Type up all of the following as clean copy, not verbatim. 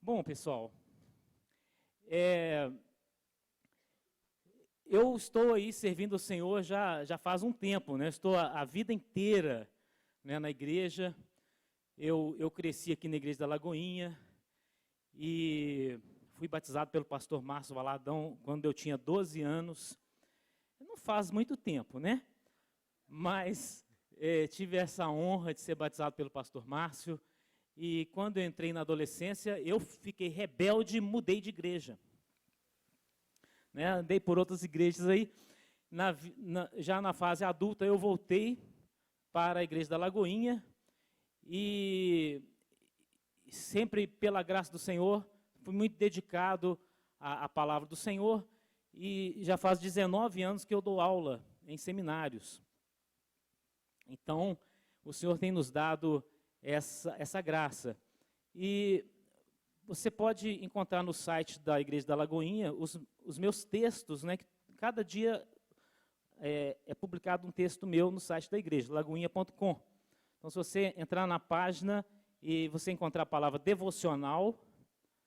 Bom, pessoal, eu estou aí servindo o Senhor já faz um tempo, né? Estou a vida inteira, né, na igreja. Eu cresci aqui na igreja da Lagoinha e fui batizado pelo pastor Márcio Valadão quando eu tinha 12 anos. Não faz muito tempo, né? Mas tive essa honra de ser batizado pelo pastor Márcio. E quando eu entrei na adolescência, eu fiquei rebelde e mudei de igreja. Né? Andei por outras igrejas aí. Já na fase adulta, eu voltei para a igreja da Lagoinha. E sempre, pela graça do Senhor, fui muito dedicado à palavra do Senhor. E já faz 19 anos que eu dou aula em seminários. Então, o Senhor tem nos dado essa graça. E você pode encontrar no site da Igreja da Lagoinha os meus textos, né? Cada dia é publicado um texto meu no site da igreja, lagoinha.com. Então, se você entrar na página e você encontrar a palavra devocional,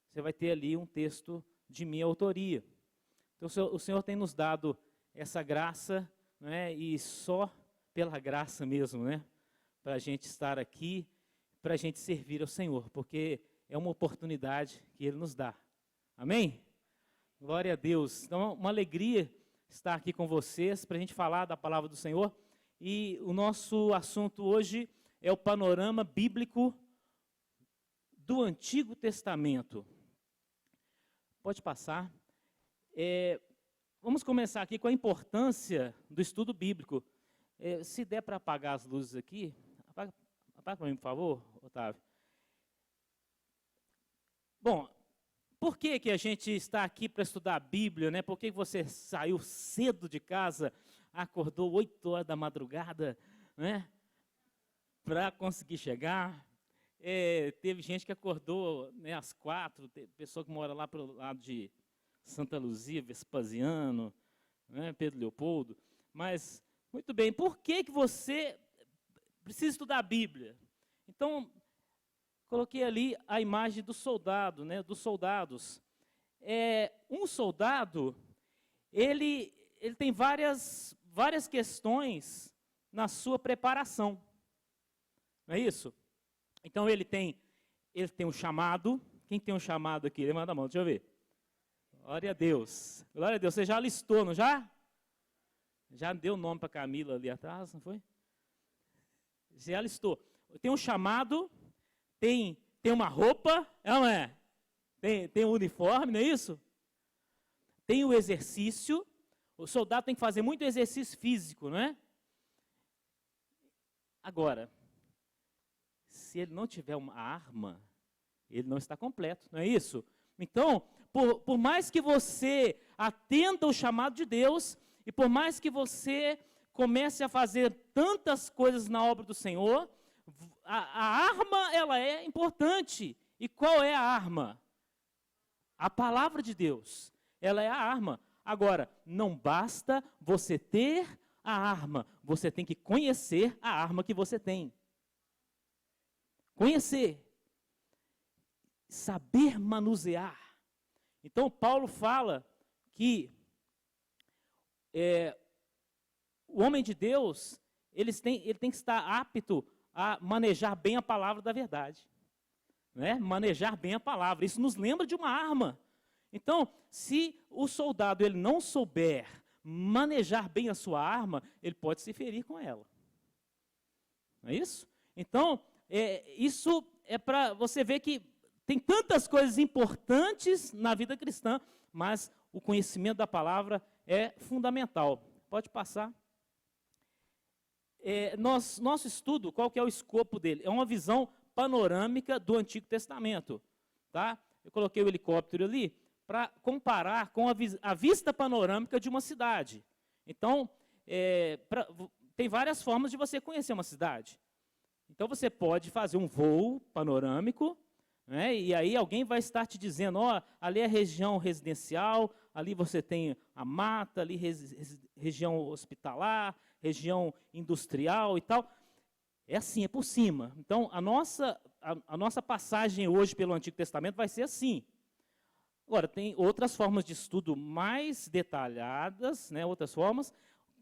você vai ter ali um texto de minha autoria. Então, o Senhor tem nos dado essa graça, né? E só pela graça mesmo, né? Para a gente estar aqui, para a gente servir ao Senhor, porque é uma oportunidade que Ele nos dá. Amém? Glória a Deus. Então, uma alegria estar aqui com vocês para a gente falar da palavra do Senhor. E o nosso assunto hoje é o panorama bíblico do Antigo Testamento. Pode passar. Vamos começar aqui com a importância do estudo bíblico. Se der para apagar as luzes aqui, apaga para mim, por favor, Otávio. Bom, por que a gente está aqui para estudar a Bíblia, né? Por que você saiu cedo de casa, acordou 8 horas da madrugada, né? Para conseguir chegar. Teve gente que acordou, né, às 4, pessoa que mora lá para o lado de Santa Luzia, Vespasiano, né, Pedro Leopoldo. Mas, muito bem, por que você precisa estudar a Bíblia? Então, coloquei ali a imagem do soldado, né, dos soldados. Um soldado, ele tem várias questões na sua preparação. Não é isso? Então, ele tem um chamado. Quem tem um chamado aqui? Levanta a mão, deixa eu ver. Glória a Deus. Glória a Deus. Você já listou, não já? Já deu nome para Camila ali atrás, não foi? Já listou. Tem um chamado, tem uma roupa, não é? Tem um uniforme, não é isso? Tem o exercício. O soldado tem que fazer muito exercício físico, não é? Agora, se ele não tiver uma arma, ele não está completo, não é isso? Então, por mais que você atenda o chamado de Deus, e por mais que você comece a fazer tantas coisas na obra do Senhor, a arma, ela é importante. E qual é a arma? A palavra de Deus. Ela é a arma. Agora, não basta você ter a arma, você tem que conhecer a arma que você tem. Conhecer. Saber manusear. Então, Paulo fala que o homem de Deus, ele tem que estar apto a manejar bem a palavra da verdade. Né? Manejar bem a palavra. Isso nos lembra de uma arma. Então, se o soldado ele não souber manejar bem a sua arma, ele pode se ferir com ela. Não é isso? Então, isso é para você ver que tem tantas coisas importantes na vida cristã, mas o conhecimento da palavra é fundamental. Pode passar. Nosso estudo, qual que é o escopo dele? É uma visão panorâmica do Antigo Testamento. Tá? Eu coloquei o helicóptero ali para comparar com a vista panorâmica de uma cidade. Então, tem várias formas de você conhecer uma cidade. Então, você pode fazer um voo panorâmico, né? E aí alguém vai estar te dizendo, ali é a região residencial, ali você tem a mata, ali região hospitalar, região industrial e tal. É assim, é por cima. Então, a nossa passagem hoje pelo Antigo Testamento vai ser assim. Agora, tem outras formas de estudo mais detalhadas, né, outras formas,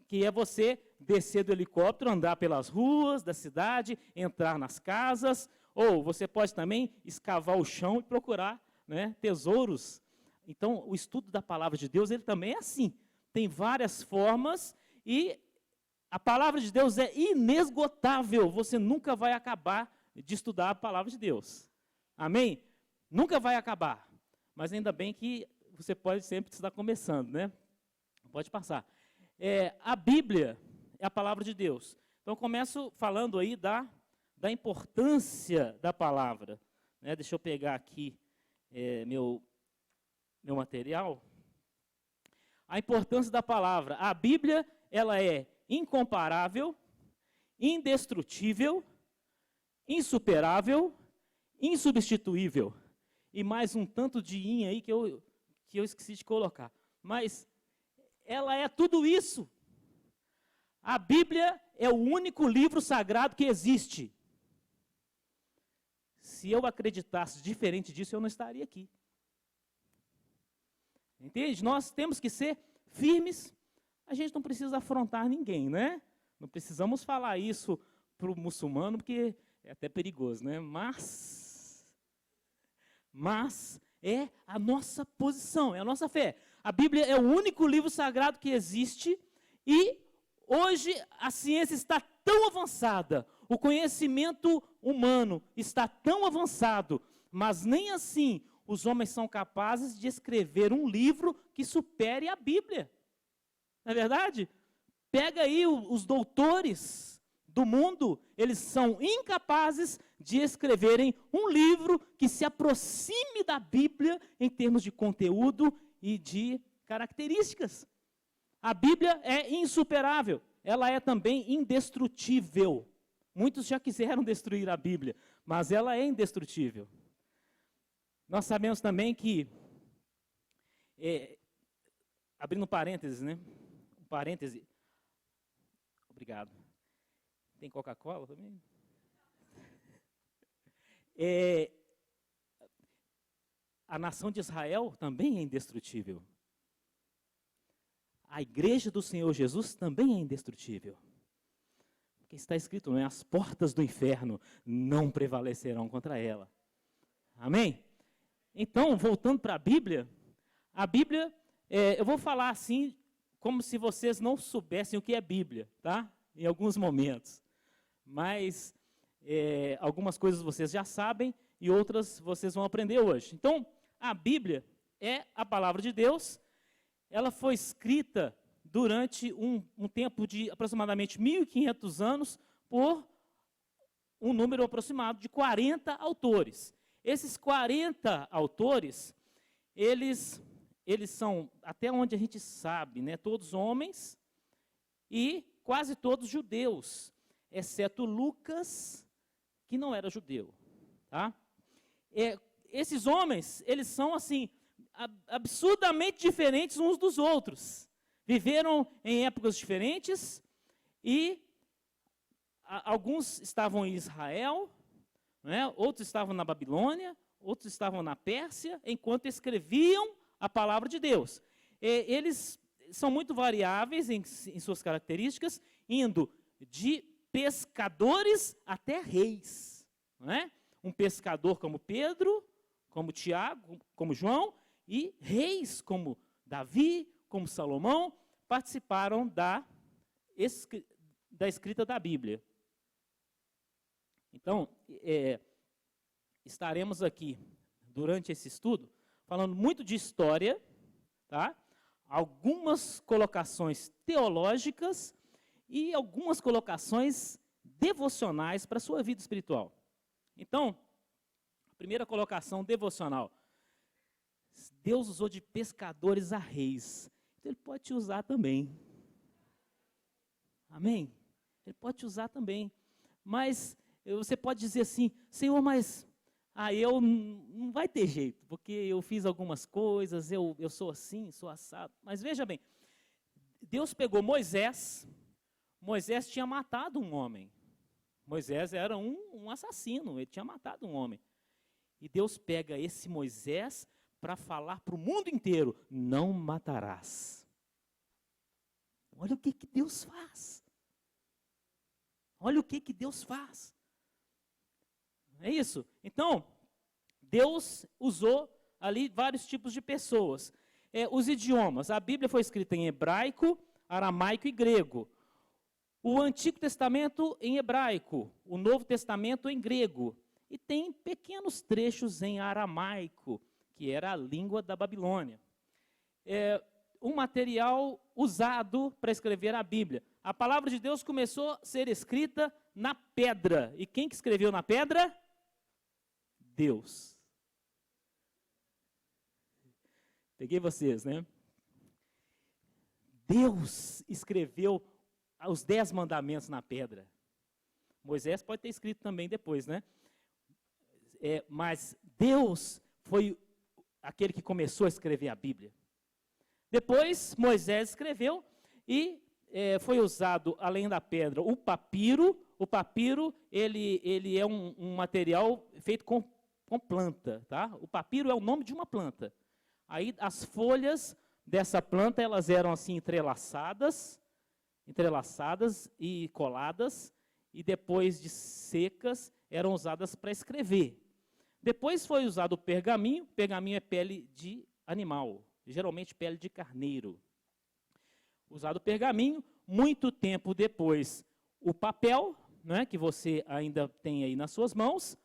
que é você descer do helicóptero, andar pelas ruas da cidade, entrar nas casas, ou você pode também escavar o chão e procurar, né, tesouros. Então, o estudo da palavra de Deus, ele também é assim. Tem várias formas e a palavra de Deus é inesgotável. Você nunca vai acabar de estudar a palavra de Deus. Amém? Nunca vai acabar. Mas ainda bem que você pode sempre estar começando, né? Pode passar. A Bíblia é a palavra de Deus. Então, eu começo falando aí da importância da palavra. Né? Deixa eu pegar aqui meu material. A importância da palavra. A Bíblia, ela é incomparável, indestrutível, insuperável, insubstituível. E mais um tanto de in aí que eu esqueci de colocar. Mas ela é tudo isso. A Bíblia é o único livro sagrado que existe. Se eu acreditasse diferente disso, eu não estaria aqui. Entende? Nós temos que ser firmes. A gente não precisa afrontar ninguém, né? Não precisamos falar isso para o muçulmano, porque é até perigoso, né? Mas é a nossa posição, é a nossa fé. A Bíblia é o único livro sagrado que existe e hoje a ciência está tão avançada, o conhecimento humano está tão avançado, mas nem assim os homens são capazes de escrever um livro que supere a Bíblia. Não é verdade? Pega aí os doutores do mundo, eles são incapazes de escreverem um livro que se aproxime da Bíblia em termos de conteúdo e de características. A Bíblia é insuperável, ela é também indestrutível. Muitos já quiseram destruir a Bíblia, mas ela é indestrutível. Nós sabemos também que, abrindo parênteses, né? Parêntese. Obrigado. Tem Coca-Cola também? A nação de Israel também é indestrutível. A igreja do Senhor Jesus também é indestrutível. Porque está escrito, não é? As portas do inferno não prevalecerão contra ela. Amém? Então, voltando para a Bíblia, eu vou falar assim, como se vocês não soubessem o que é Bíblia, tá? Em alguns momentos. Mas algumas coisas vocês já sabem e outras vocês vão aprender hoje. Então, a Bíblia é a palavra de Deus. Ela foi escrita durante um tempo de aproximadamente 1.500 anos por um número aproximado de 40 autores. Esses 40 autores, eles são, até onde a gente sabe, né, todos homens e quase todos judeus, exceto Lucas, que não era judeu. Tá? Esses homens, eles são assim, absurdamente diferentes uns dos outros. Viveram em épocas diferentes e alguns estavam em Israel, né, outros estavam na Babilônia, outros estavam na Pérsia, enquanto escreviam a palavra de Deus. Eles são muito variáveis em suas características, indo de pescadores até reis. Não é? Um pescador como Pedro, como Tiago, como João, e reis como Davi, como Salomão, participaram da escrita da Bíblia. Então, estaremos aqui, durante esse estudo, falando muito de história, tá? Algumas colocações teológicas e algumas colocações devocionais para a sua vida espiritual. Então, a primeira colocação devocional. Deus usou de pescadores a reis. Então, Ele pode te usar também. Amém? Ele pode te usar também. Mas você pode dizer assim, Senhor, mas eu não vai ter jeito, porque eu fiz algumas coisas, eu sou assim, sou assado. Mas veja bem, Deus pegou Moisés tinha matado um homem. Moisés era um assassino, ele tinha matado um homem. E Deus pega esse Moisés para falar para o mundo inteiro: não matarás. Olha o que Deus faz. Olha o que Deus faz. É isso. Então, Deus usou ali vários tipos de pessoas. Os idiomas. A Bíblia foi escrita em hebraico, aramaico e grego. O Antigo Testamento em hebraico, o Novo Testamento em grego. E tem pequenos trechos em aramaico, que era a língua da Babilônia. Um material usado para escrever a Bíblia. A palavra de Deus começou a ser escrita na pedra. E quem que escreveu na pedra? Deus. Peguei vocês, né? Deus escreveu os 10 mandamentos na pedra. Moisés pode ter escrito também depois, né? Mas Deus foi aquele que começou a escrever a Bíblia. Depois Moisés escreveu e foi usado, além da pedra, o papiro. O papiro, ele é um material feito com planta, tá? O papiro é o nome de uma planta. Aí as folhas dessa planta, elas eram assim entrelaçadas e coladas, e depois de secas, eram usadas para escrever. Depois foi usado o pergaminho. Pergaminho é pele de animal, geralmente pele de carneiro. Usado o pergaminho. Muito tempo depois, o papel, né, que você ainda tem aí nas suas mãos.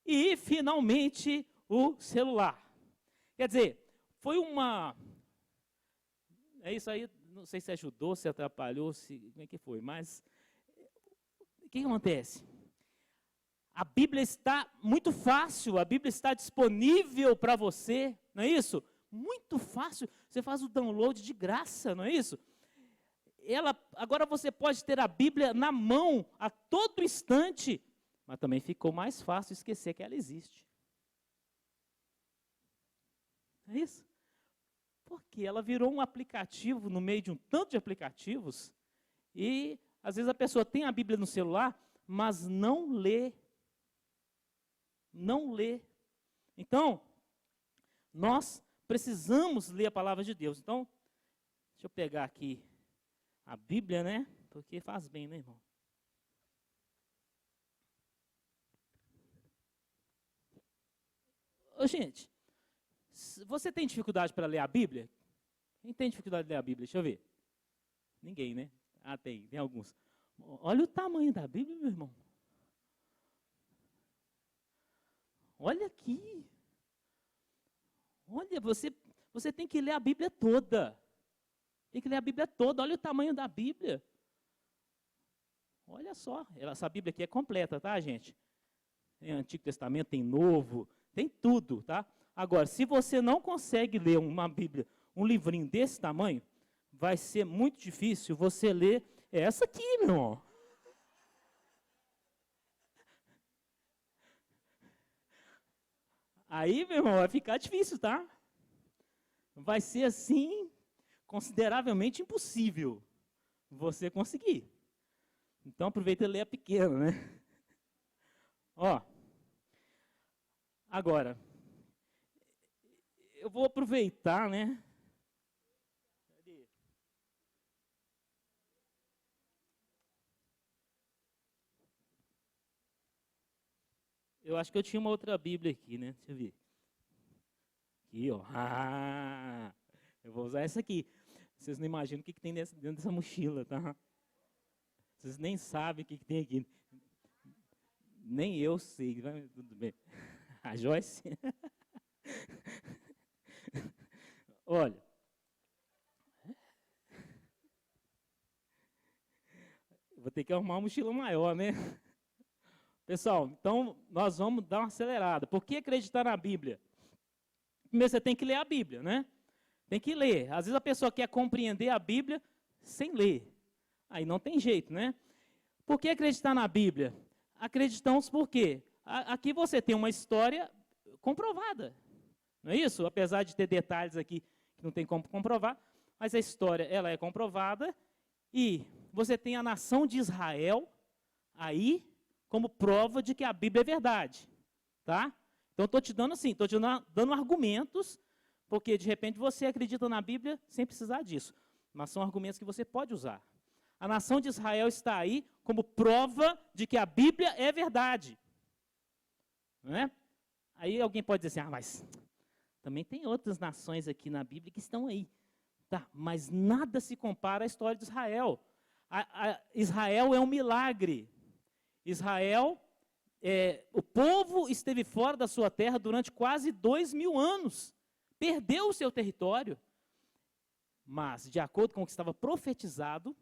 E, finalmente, o celular. Quer dizer, foi uma... É isso aí, não sei se ajudou, se atrapalhou, como é que foi, mas... O que acontece? A Bíblia está muito fácil, a Bíblia está disponível para você, não é isso? Muito fácil, você faz o download de graça, não é isso? Agora você pode ter a Bíblia na mão a todo instante, mas também ficou mais fácil esquecer que ela existe. É isso? Porque ela virou um aplicativo no meio de um tanto de aplicativos, e às vezes a pessoa tem a Bíblia no celular, mas não lê. Não lê. Então, nós precisamos ler a palavra de Deus. Então, deixa eu pegar aqui a Bíblia, né? Porque faz bem, né, irmão? Ô, gente, você tem dificuldade para ler a Bíblia? Quem tem dificuldade de ler a Bíblia? Deixa eu ver. Ninguém, né? Ah, tem alguns. Olha o tamanho da Bíblia, meu irmão. Olha aqui. Olha, você tem que ler a Bíblia toda. Tem que ler a Bíblia toda. Olha o tamanho da Bíblia. Olha só. Essa Bíblia aqui é completa, tá, gente? Tem Antigo Testamento, tem Novo, tem tudo, tá? Agora, se você não consegue ler uma Bíblia, um livrinho desse tamanho, vai ser muito difícil você ler essa aqui, meu irmão. Aí, meu irmão, vai ficar difícil, tá? Vai ser assim, consideravelmente impossível você conseguir. Então, aproveita e lê a pequena, né? Ó, agora, eu vou aproveitar, né? Eu acho que eu tinha uma outra Bíblia aqui, né? Deixa eu ver. Aqui, ó. Ah, eu vou usar essa aqui. Vocês não imaginam o que tem dentro dessa mochila, tá? Vocês nem sabem o que tem aqui. Nem eu sei. Tudo bem. A Joyce? Olha. Vou ter que arrumar uma mochila maior, né? Pessoal, então nós vamos dar uma acelerada. Por que acreditar na Bíblia? Primeiro você tem que ler a Bíblia, né? Tem que ler. Às vezes a pessoa quer compreender a Bíblia sem ler. Aí não tem jeito, né? Por que acreditar na Bíblia? Acreditamos por quê? Aqui você tem uma história comprovada. Não é isso? Apesar de ter detalhes aqui que não tem como comprovar, mas a história ela é comprovada, e você tem a nação de Israel aí, como prova de que a Bíblia é verdade, tá? Então, estou te dando assim, estou te dando argumentos, porque de repente você acredita na Bíblia sem precisar disso, mas são argumentos que você pode usar. A nação de Israel está aí como prova de que a Bíblia é verdade. Não é? Aí alguém pode dizer assim, mas também tem outras nações aqui na Bíblia que estão aí. Tá, mas nada se compara à história de Israel. Israel é um milagre. Israel, o povo esteve fora da sua terra durante quase 2000 anos. Perdeu o seu território. Mas, de acordo com o que estava profetizado,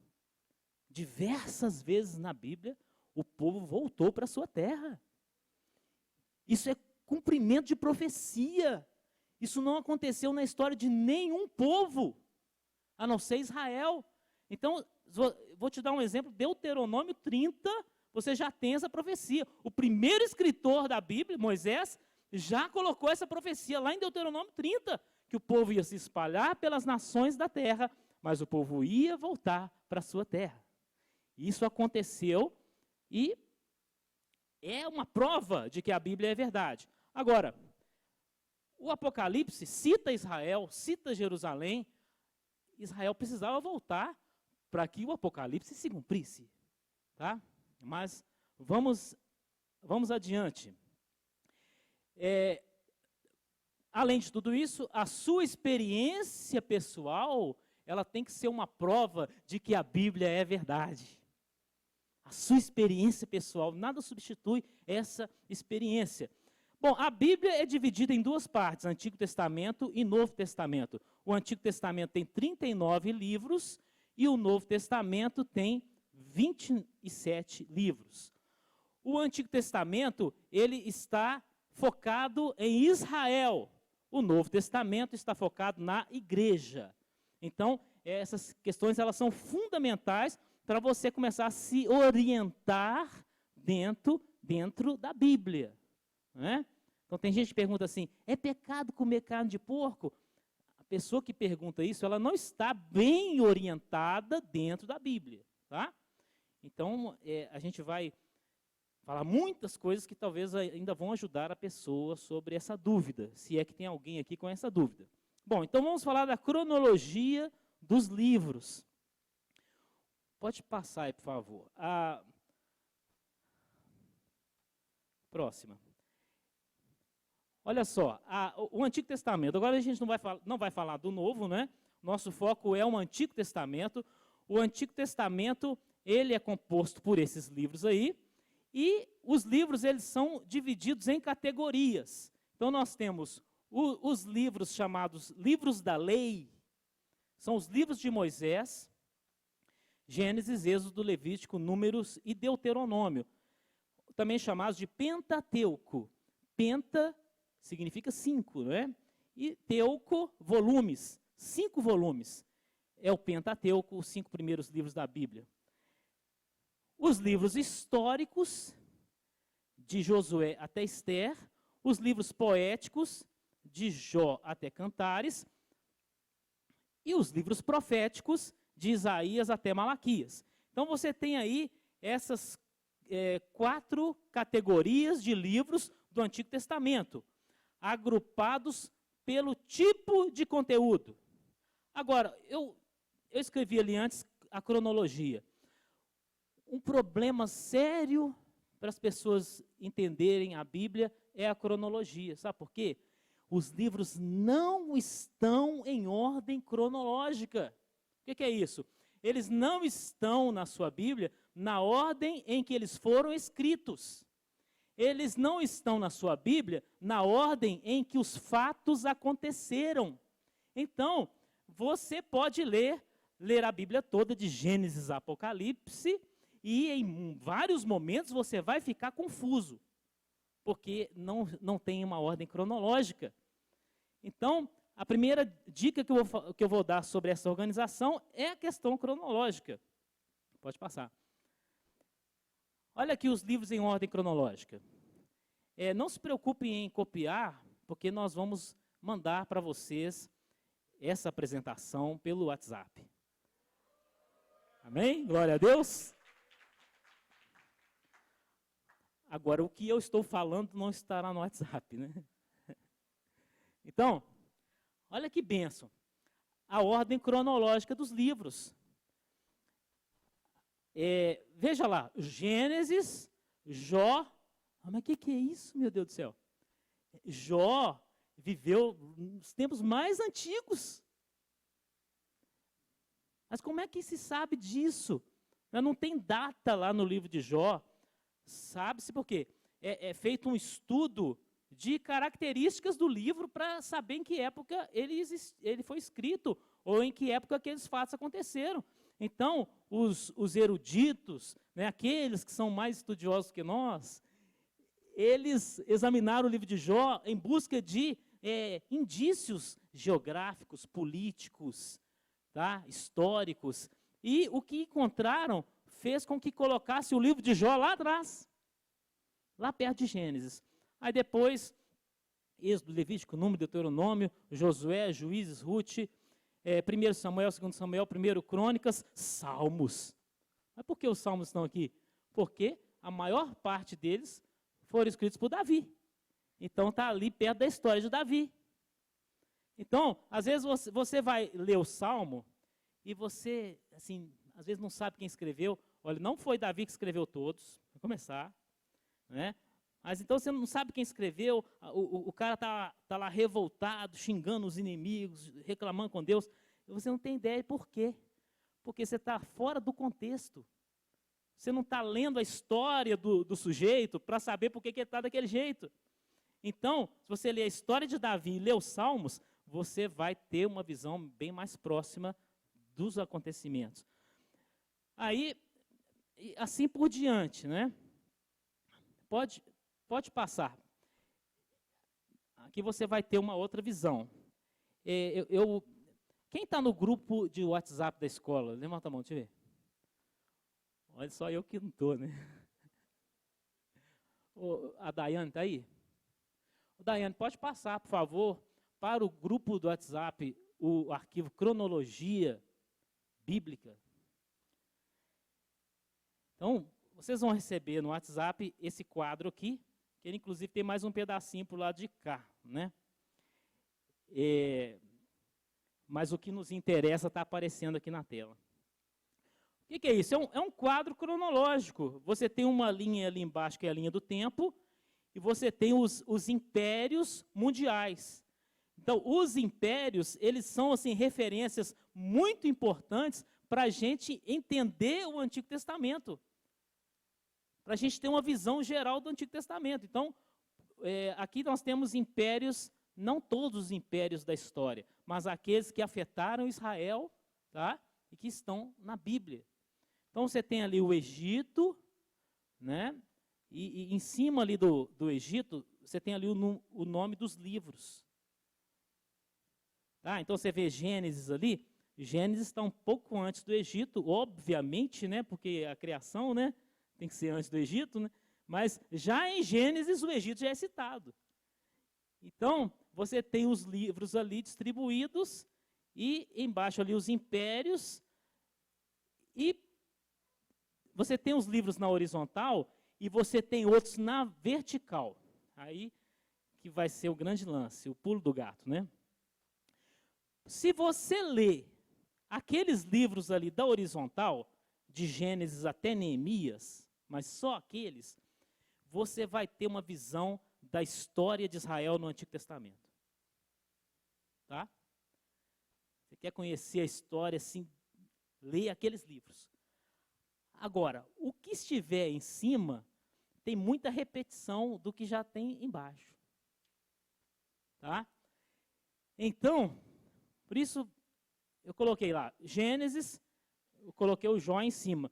diversas vezes na Bíblia, o povo voltou para a sua terra. Isso é cumprimento de profecia. Isso não aconteceu na história de nenhum povo, a não ser Israel. Então, vou te dar um exemplo, Deuteronômio 30, você já tem essa profecia. O primeiro escritor da Bíblia, Moisés, já colocou essa profecia lá em Deuteronômio 30, que o povo ia se espalhar pelas nações da terra, mas o povo ia voltar para a sua terra. Isso aconteceu e é uma prova de que a Bíblia é verdade. Agora, o Apocalipse cita Israel, cita Jerusalém. Israel precisava voltar para que o Apocalipse se cumprisse. Tá? Mas vamos adiante. Além de tudo isso, a sua experiência pessoal, ela tem que ser uma prova de que a Bíblia é verdade. A sua experiência pessoal, nada substitui essa experiência. Bom, a Bíblia é dividida em duas partes, Antigo Testamento e Novo Testamento. O Antigo Testamento tem 39 livros e o Novo Testamento tem 27 livros. O Antigo Testamento, ele está focado em Israel. O Novo Testamento está focado na igreja. Então, essas questões elas são fundamentais para você começar a se orientar dentro da Bíblia. Né? Então tem gente que pergunta assim, é pecado comer carne de porco? A pessoa que pergunta isso, ela não está bem orientada dentro da Bíblia. Tá? Então a gente vai falar muitas coisas que talvez ainda vão ajudar a pessoa sobre essa dúvida, se é que tem alguém aqui com essa dúvida. Bom, então vamos falar da cronologia dos livros. Pode passar aí, por favor. A próxima. Olha só, o Antigo Testamento. Agora a gente não vai falar do Novo, né? Nosso foco é o Antigo Testamento. O Antigo Testamento, ele é composto por esses livros aí. E os livros, eles são divididos em categorias. Então nós temos os livros chamados livros da lei. São os livros de Moisés, Gênesis, Êxodo, Levítico, Números e Deuteronômio, também chamados de Pentateuco. Penta significa 5, não é? E teuco, volumes, 5 volumes. É o Pentateuco, os 5 primeiros livros da Bíblia. Os livros históricos, de Josué até Esther, os livros poéticos, de Jó até Cantares, e os livros proféticos, de Isaías até Malaquias. Então você tem aí essas 4 categorias de livros do Antigo Testamento, agrupados pelo tipo de conteúdo. Agora, eu escrevi ali antes a cronologia. Um problema sério para as pessoas entenderem a Bíblia é a cronologia. Sabe por quê? Os livros não estão em ordem cronológica. O que é isso? Eles não estão na sua Bíblia na ordem em que eles foram escritos. Eles não estão na sua Bíblia na ordem em que os fatos aconteceram. Então, você pode ler a Bíblia toda de Gênesis a Apocalipse e em vários momentos você vai ficar confuso, porque não tem uma ordem cronológica. Então, a primeira dica que eu vou dar sobre essa organização é a questão cronológica. Pode passar. Olha aqui os livros em ordem cronológica. Não se preocupem em copiar, porque nós vamos mandar para vocês essa apresentação pelo WhatsApp. Amém? Glória a Deus. Agora, o que eu estou falando não estará no WhatsApp, né? Então, olha que bênção. A ordem cronológica dos livros. Veja lá, Gênesis, Jó. Mas o que é isso, meu Deus do céu? Jó viveu nos tempos mais antigos. Mas como é que se sabe disso? Não tem data lá no livro de Jó. Sabe-se por quê? É feito um estudo de características do livro para saber em que época ele foi escrito ou em que época aqueles fatos aconteceram. Então, os eruditos, né, aqueles que são mais estudiosos que nós, eles examinaram o livro de Jó em busca de indícios geográficos, políticos, tá, históricos, e o que encontraram fez com que colocasse o livro de Jó lá atrás, lá perto de Gênesis. Aí depois, Êxodo, Levítico, Número, Deuteronômio, Josué, Juízes, Ruth, 1 Samuel, 2 Samuel, 1 Crônicas, Salmos. Mas por que os Salmos estão aqui? Porque a maior parte deles foram escritos por Davi. Então está ali perto da história de Davi. Então, às vezes você vai ler o Salmo e você, assim, às vezes não sabe quem escreveu. Olha, não foi Davi que escreveu todos, para começar, né? Mas então você não sabe quem escreveu, o cara tá lá revoltado, xingando os inimigos, reclamando com Deus, e você não tem ideia por quê. Porque você está fora do contexto. Você não está lendo a história do sujeito para saber por que ele está daquele jeito. Então, se você ler a história de Davi e ler os Salmos, você vai ter uma visão bem mais próxima dos acontecimentos. Aí, assim por diante, né? Pode passar. Aqui você vai ter uma outra visão. Quem está no grupo de WhatsApp da escola? Levanta a mão, deixa eu ver. Olha, só eu que não estou, né? A Daiane está aí? Daiane, pode passar, por favor, para o grupo do WhatsApp, o arquivo Cronologia Bíblica. Então, vocês vão receber no WhatsApp esse quadro aqui, que ele, inclusive, tem mais um pedacinho para o lado de cá, né? Mas o que nos interessa está aparecendo aqui na tela. O que é isso? É um quadro cronológico. Você tem uma linha ali embaixo, que é a linha do tempo, e você tem os impérios mundiais. Então, os impérios, eles são, assim, referências muito importantes para a gente entender o Antigo Testamento. Para a gente ter uma visão geral do Antigo Testamento. Então, aqui nós temos impérios, não todos os impérios da história, mas aqueles que afetaram Israel, tá? E que estão na Bíblia. Então, você tem ali o Egito, né? E em cima ali do Egito, você tem ali o nome dos livros. Tá? Então, você vê Gênesis ali. Gênesis está um pouco antes do Egito, obviamente, né? Porque a criação, né? Tem que ser antes do Egito, né? Mas já em Gênesis o Egito já é citado. Então, você tem os livros ali distribuídos e embaixo ali os impérios e você tem os livros na horizontal e você tem outros na vertical. Aí que vai ser o grande lance, o pulo do gato, né? Se você ler aqueles livros ali da horizontal, de Gênesis até Neemias, mas só aqueles, você vai ter uma visão da história de Israel no Antigo Testamento. Tá? Você quer conhecer a história, assim, lê aqueles livros. Agora, o que estiver em cima, tem muita repetição do que já tem embaixo. Tá? Então, por isso, eu coloquei lá, Gênesis, eu coloquei o Jó em cima.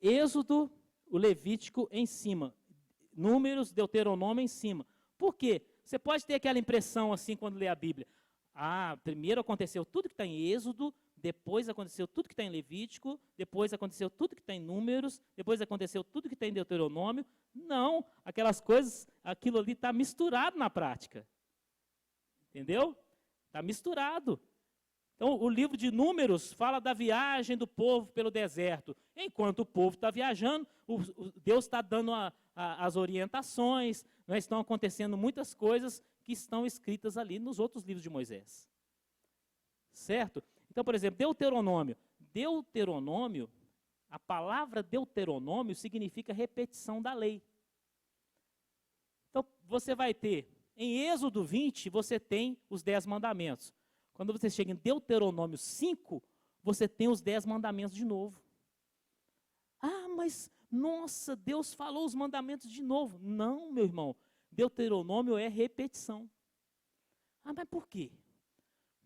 Êxodo, o Levítico em cima. Números, Deuteronômio em cima. Por quê? Você pode ter aquela impressão assim quando lê a Bíblia. Primeiro aconteceu tudo que está em Êxodo, depois aconteceu tudo que está em Levítico, depois aconteceu tudo que está em Números, depois aconteceu tudo que está em Deuteronômio. Não, aquelas coisas, aquilo ali está misturado na prática. Entendeu? Está misturado. Então, o livro de Números fala da viagem do povo pelo deserto. Enquanto o povo está viajando, Deus está dando as orientações, né? Estão acontecendo muitas coisas que estão escritas ali nos outros livros de Moisés. Certo? Então, por exemplo, Deuteronômio. Deuteronômio, a palavra Deuteronômio significa repetição da lei. Então, você vai ter, em Êxodo 20, você tem os 10 mandamentos. Quando você chega em Deuteronômio 5, você tem os 10 mandamentos de novo. Ah, mas, nossa, Deus falou os mandamentos de novo. Não, meu irmão, Deuteronômio é repetição. Ah, mas por quê?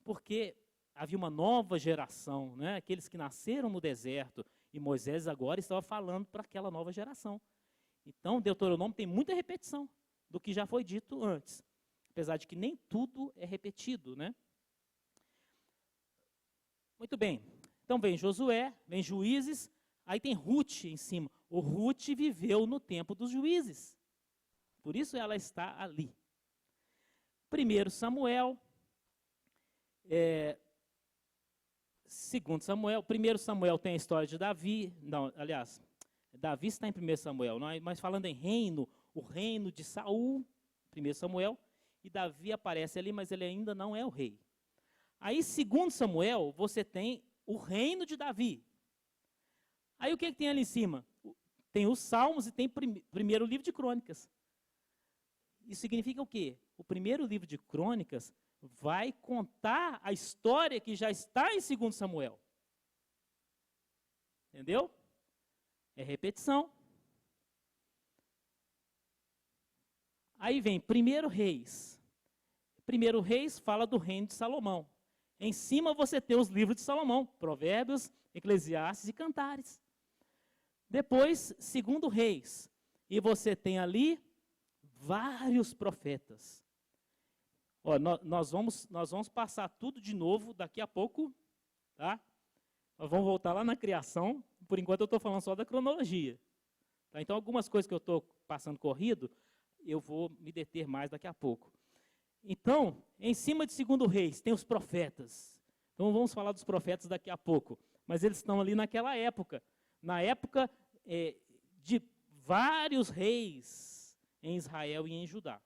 Porque havia uma nova geração, né? Aqueles que nasceram no deserto, e Moisés agora estava falando para aquela nova geração. Então, Deuteronômio tem muita repetição do que já foi dito antes, apesar de que nem tudo é repetido, né? Muito bem, então vem Josué, vem Juízes, aí tem Ruth em cima. O Ruth viveu no tempo dos juízes, por isso ela está ali. 1 Samuel, 2 Samuel, 1 Samuel tem a história de Davi, não, aliás, Davi está em 1 Samuel, mas falando em reino, o reino de Saul, 1 Samuel, e Davi aparece ali, mas ele ainda não é o rei. Aí, 2 Samuel, você tem o reino de Davi. Aí, o que tem ali em cima? Tem os Salmos e tem primeiro livro de Crônicas. Isso significa o quê? O primeiro livro de Crônicas vai contar a história que já está em 2 Samuel. Entendeu? É repetição. Aí vem 1 Reis. 1 Reis fala do reino de Salomão. Em cima você tem os livros de Salomão, Provérbios, Eclesiastes e Cantares. Depois, 2 Reis. E você tem ali vários profetas. Ó, nós vamos passar tudo de novo daqui a pouco, tá? Nós vamos voltar lá na criação. Por enquanto eu estou falando só da cronologia. Tá? Então, algumas coisas que eu estou passando corrido, eu vou me deter mais daqui a pouco. Então, em cima de 2 Reis, tem os profetas. Então, vamos falar dos profetas daqui a pouco. Mas eles estão ali naquela época. Na época de vários reis em Israel e em Judá.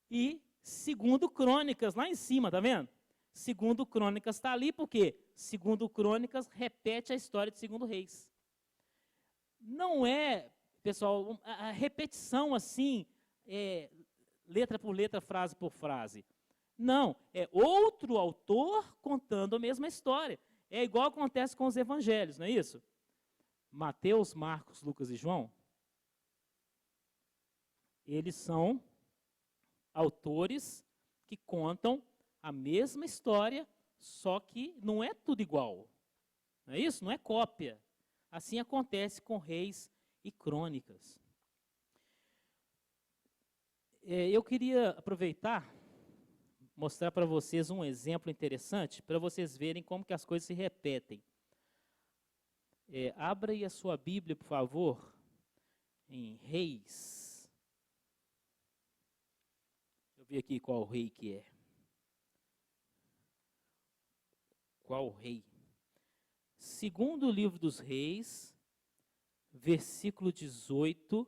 E 2 Crônicas, lá em cima, tá vendo? 2 Crônicas está ali porque 2 Crônicas repete a história de 2 Reis. Não é, pessoal, a repetição assim, letra por letra, frase por frase. Não, é outro autor contando a mesma história. É igual acontece com os evangelhos, não é isso? Mateus, Marcos, Lucas e João, eles são autores que contam a mesma história, só que não é tudo igual. Não é isso? Não é cópia. Assim acontece com Reis e Crônicas. Eu queria aproveitar, mostrar para vocês um exemplo interessante, para vocês verem como que as coisas se repetem. Abra aí a sua Bíblia, por favor, em Reis. Deixa eu ver aqui qual rei que é. Qual rei? Segundo livro dos Reis, versículo 18.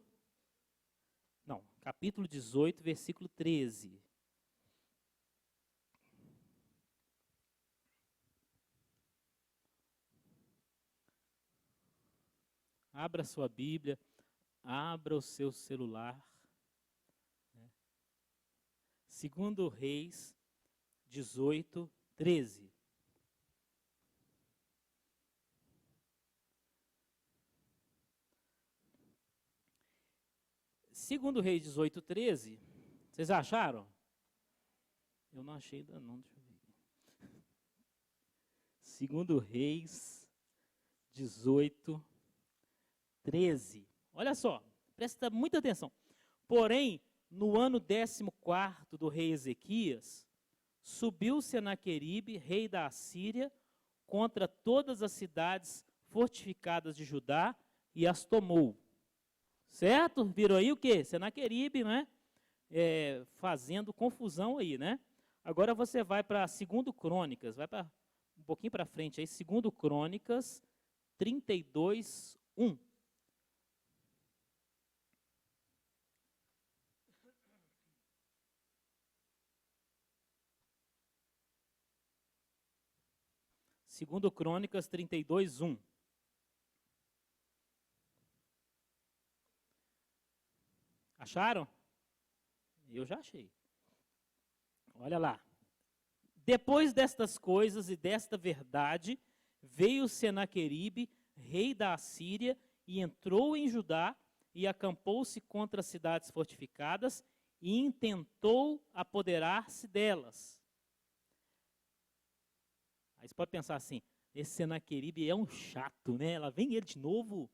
Não, capítulo 18, versículo 13. Abra a sua Bíblia, abra o seu celular. Segundo Reis 18, 13. Segundo Reis 18, 13, vocês acharam? Eu não achei ainda não, deixa eu ver. Segundo Reis 18, 13. Olha só, presta muita atenção. Porém, no ano 14º do rei Ezequias, subiu Senaqueribe, rei da Assíria, contra todas as cidades fortificadas de Judá e as tomou. Certo? Viram aí o quê? Senaqueribe, né? Fazendo confusão aí, né? Agora você vai para 2 Crônicas, vai para um pouquinho para frente aí, 2 Crônicas 32, 1. Segundo Crônicas 32, 1. Acharam? Eu já achei. Olha lá. Depois destas coisas e desta verdade, veio Senaqueribe, rei da Assíria, e entrou em Judá e acampou-se contra as cidades fortificadas e intentou apoderar-se delas. Aí você pode pensar assim, esse Senaqueribe é um chato, né? Lá vem ele de novo.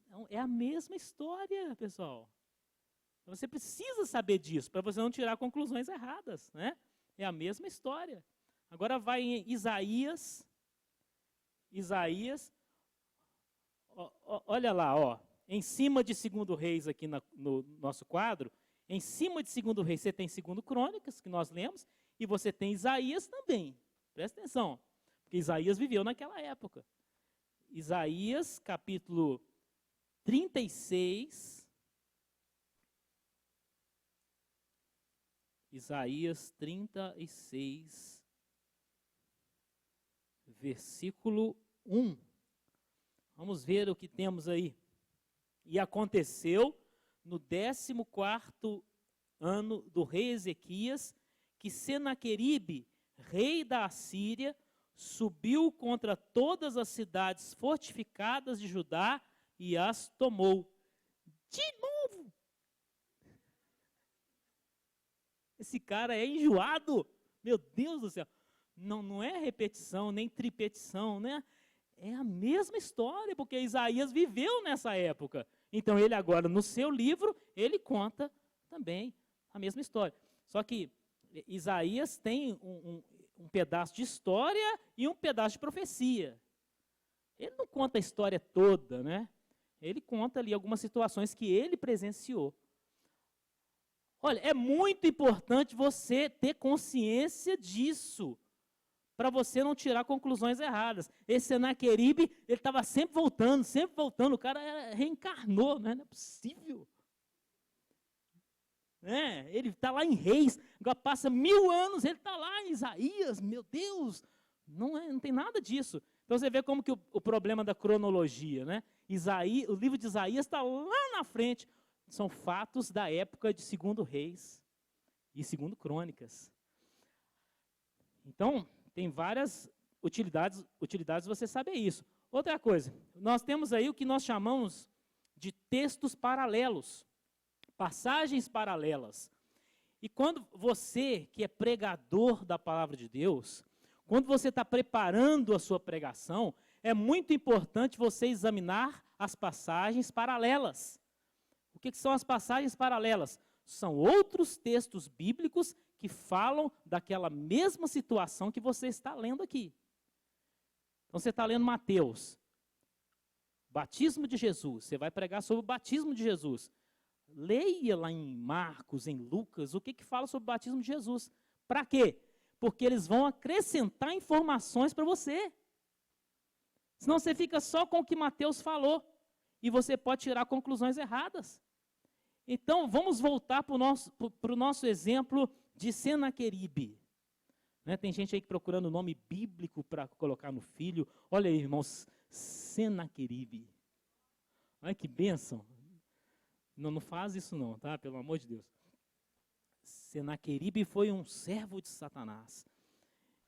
Não, é a mesma história, pessoal. Você precisa saber disso, para você não tirar conclusões erradas, né? É a mesma história. Agora vai em Isaías. Isaías, olha lá, ó, em cima de 2 Reis aqui no nosso quadro, em cima de 2 Reis você tem 2 Crônicas, que nós lemos, e você tem Isaías também. Presta atenção, porque Isaías viveu naquela época. Isaías, capítulo 36. Isaías 36, versículo 1. Vamos ver o que temos aí. E aconteceu no 14º ano do rei Ezequias, que Senaqueribe, rei da Assíria, subiu contra todas as cidades fortificadas de Judá e as tomou. De novo! Esse cara é enjoado. Meu Deus do céu. Não é repetição, nem tripetição, né? É a mesma história, porque Isaías viveu nessa época. Então ele agora, no seu livro, ele conta também a mesma história. Só que Isaías tem um pedaço de história e um pedaço de profecia. Ele não conta a história toda, né? Ele conta ali algumas situações que ele presenciou. Olha, é muito importante você ter consciência disso, para você não tirar conclusões erradas. Esse Senaqueribe, ele estava sempre voltando, o cara reencarnou, né? Não é possível. Ele está lá em Reis, agora passa 1000 anos, ele está lá em Isaías, meu Deus, não tem nada disso. Então você vê como que o problema da cronologia, né? O livro de Isaías está lá na frente, são fatos da época de 2 Reis e 2 Crônicas. Então, tem várias utilidades você saber isso. Outra coisa, nós temos aí o que nós chamamos de textos paralelos, passagens paralelas. E quando você, que é pregador da palavra de Deus, quando você está preparando a sua pregação, é muito importante você examinar as passagens paralelas. O que são as passagens paralelas? São outros textos bíblicos que falam daquela mesma situação que você está lendo aqui. Então você está lendo Mateus, batismo de Jesus, você vai pregar sobre o batismo de Jesus. Leia lá em Marcos, em Lucas, o que fala sobre o batismo de Jesus. Para quê? Porque eles vão acrescentar informações para você. Senão você fica só com o que Mateus falou e você pode tirar conclusões erradas. Então, vamos voltar para o nosso exemplo de Senaqueribe. Né, tem gente aí procurando o nome bíblico para colocar no filho. Olha aí, irmãos, Senaqueribe. Olha que bênção. Não faz isso não, tá? Pelo amor de Deus. Senaqueribe foi um servo de Satanás.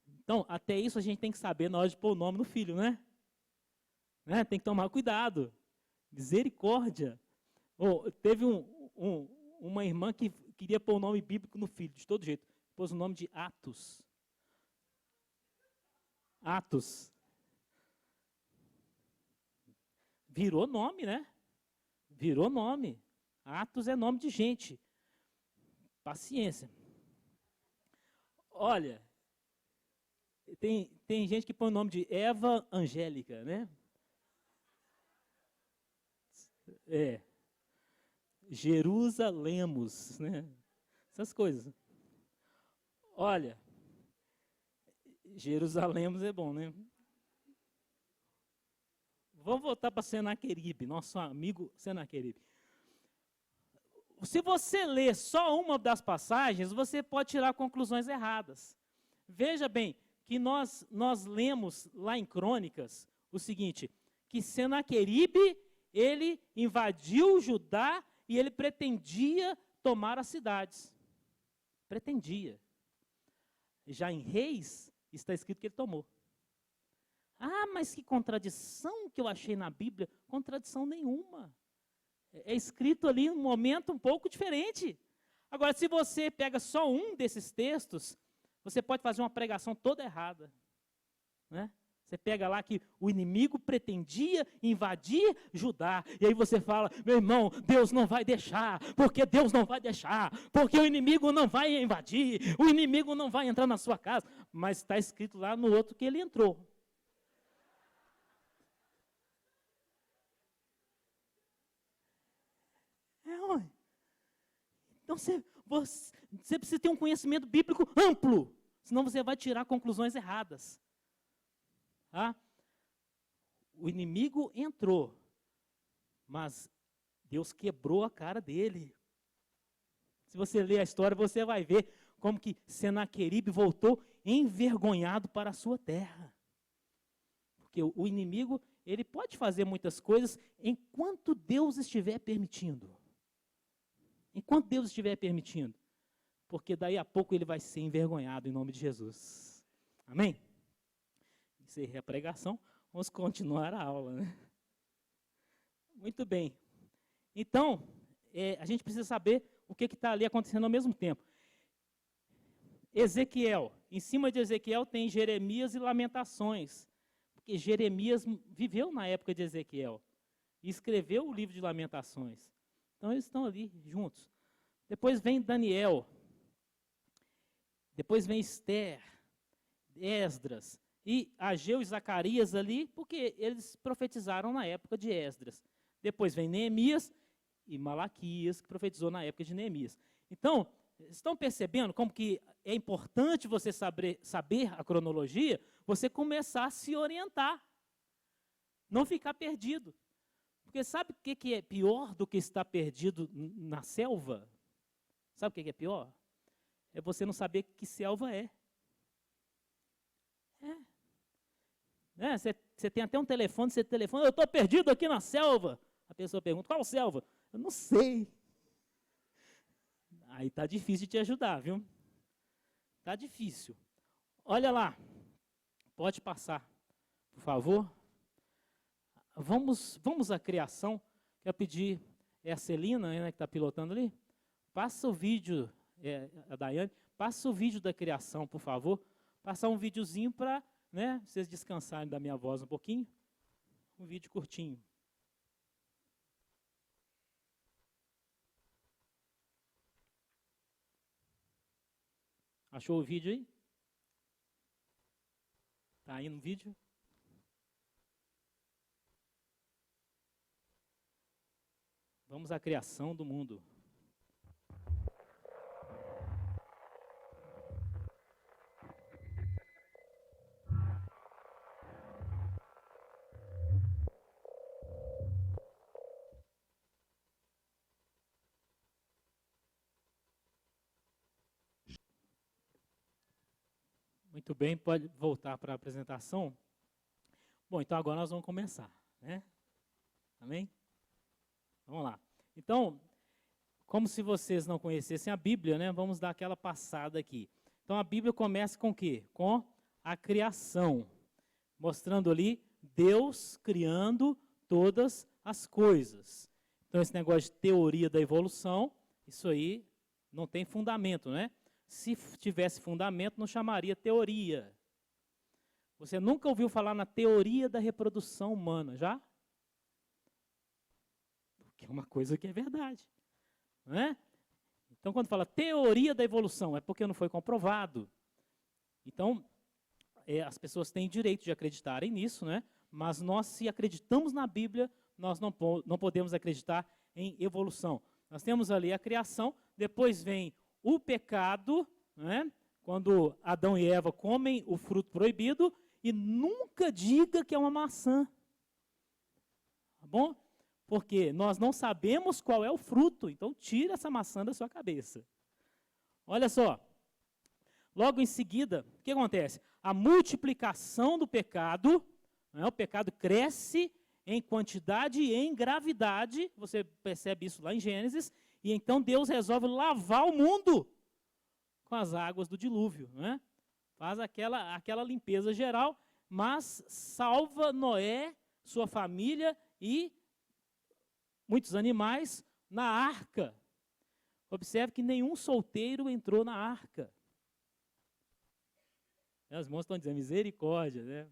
Então, até isso a gente tem que saber na hora de pôr o nome no filho, né? Tem que tomar cuidado. Misericórdia. Teve uma irmã que queria pôr o nome bíblico no filho, de todo jeito. Pôs o nome de Atos. Atos. Virou nome, né? Virou nome. Atos é nome de gente. Paciência. Olha, tem gente que põe o nome de Eva Angélica, né? Jerusalemos, né? essas coisas. Olha, Jerusalém é bom, né? Vamos voltar para Senaqueribe, nosso amigo Senaqueribe. Se você ler só uma das passagens, você pode tirar conclusões erradas. Veja bem, que nós lemos lá em Crônicas o seguinte, que Senaqueribe, ele invadiu Judá e ele pretendia tomar as cidades. Pretendia. Já em Reis, está escrito que ele tomou. Ah, mas que contradição que eu achei na Bíblia. Contradição nenhuma. É escrito ali um momento um pouco diferente. Agora, se você pega só um desses textos, você pode fazer uma pregação toda errada. Né? Você pega lá que o inimigo pretendia invadir Judá. E aí você fala, meu irmão, Deus não vai deixar. Porque Deus não vai deixar. Porque o inimigo não vai invadir. O inimigo não vai entrar na sua casa. Mas está escrito lá no outro que ele entrou. Então você precisa ter um conhecimento bíblico amplo. Senão você vai tirar conclusões erradas. Ah, o inimigo entrou, mas Deus quebrou a cara dele. Se você ler a história, você vai ver como que Senaqueribe voltou envergonhado para a sua terra. Porque o inimigo, ele pode fazer muitas coisas enquanto Deus estiver permitindo. Enquanto Deus estiver permitindo. Porque daí a pouco ele vai ser envergonhado em nome de Jesus. Amém? Isso aí é a pregação. Vamos continuar a aula, né? Muito bem. Então, a gente precisa saber o que está ali acontecendo ao mesmo tempo. Ezequiel. Em cima de Ezequiel tem Jeremias e Lamentações. Porque Jeremias viveu na época de Ezequiel. E escreveu o livro de Lamentações. Então, eles estão ali juntos. Depois vem Daniel. Depois vem Esther, Esdras. E Ageu e Zacarias ali, porque eles profetizaram na época de Esdras. Depois vem Neemias e Malaquias, que profetizou na época de Neemias. Então, estão percebendo como que é importante você saber a cronologia, você começar a se orientar. Não ficar perdido. Porque sabe o que é pior do que estar perdido na selva? Sabe o que é pior? É você não saber que selva é. Você tem até um telefone, você telefona, eu estou perdido aqui na selva. A pessoa pergunta, qual selva? Eu não sei. Aí está difícil de te ajudar, viu? Está difícil. Olha lá, pode passar, por favor. Vamos à criação. Quero pedir, é a Celina, né, que está pilotando ali? Passa o vídeo, a Daiane, passa o vídeo da criação, por favor. Passar um videozinho para, né, vocês descansarem da minha voz um pouquinho. Um vídeo curtinho. Achou o vídeo aí? Está aí no vídeo? Vamos à criação do mundo. Muito bem, pode voltar para a apresentação. Bom, então agora nós vamos começar, né? Amém? Vamos lá. Então, como se vocês não conhecessem a Bíblia, né? Vamos dar aquela passada aqui. Então a Bíblia começa com o quê? Com a criação, mostrando ali Deus criando todas as coisas. Então esse negócio de teoria da evolução, isso aí não tem fundamento, né? Se tivesse fundamento, não chamaria teoria. Você nunca ouviu falar na teoria da reprodução humana, já? Porque é uma coisa que é verdade. Não é? Então, quando fala teoria da evolução, é porque não foi comprovado. Então, as pessoas têm direito de acreditarem nisso, né? Mas nós, se acreditamos na Bíblia, nós não podemos acreditar em evolução. Nós temos ali a criação, depois vem o pecado, né, quando Adão e Eva comem o fruto proibido, e nunca diga que é uma maçã. Tá bom? Porque nós não sabemos qual é o fruto, então tira essa maçã da sua cabeça. Olha só, logo em seguida, o que acontece? A multiplicação do pecado, né, o pecado cresce em quantidade e em gravidade, você percebe isso lá em Gênesis, e então Deus resolve lavar o mundo com as águas do dilúvio, né? Faz aquela limpeza geral, mas salva Noé, sua família e muitos animais na arca. Observe que nenhum solteiro entrou na arca. Os irmãos estão dizendo misericórdia, né?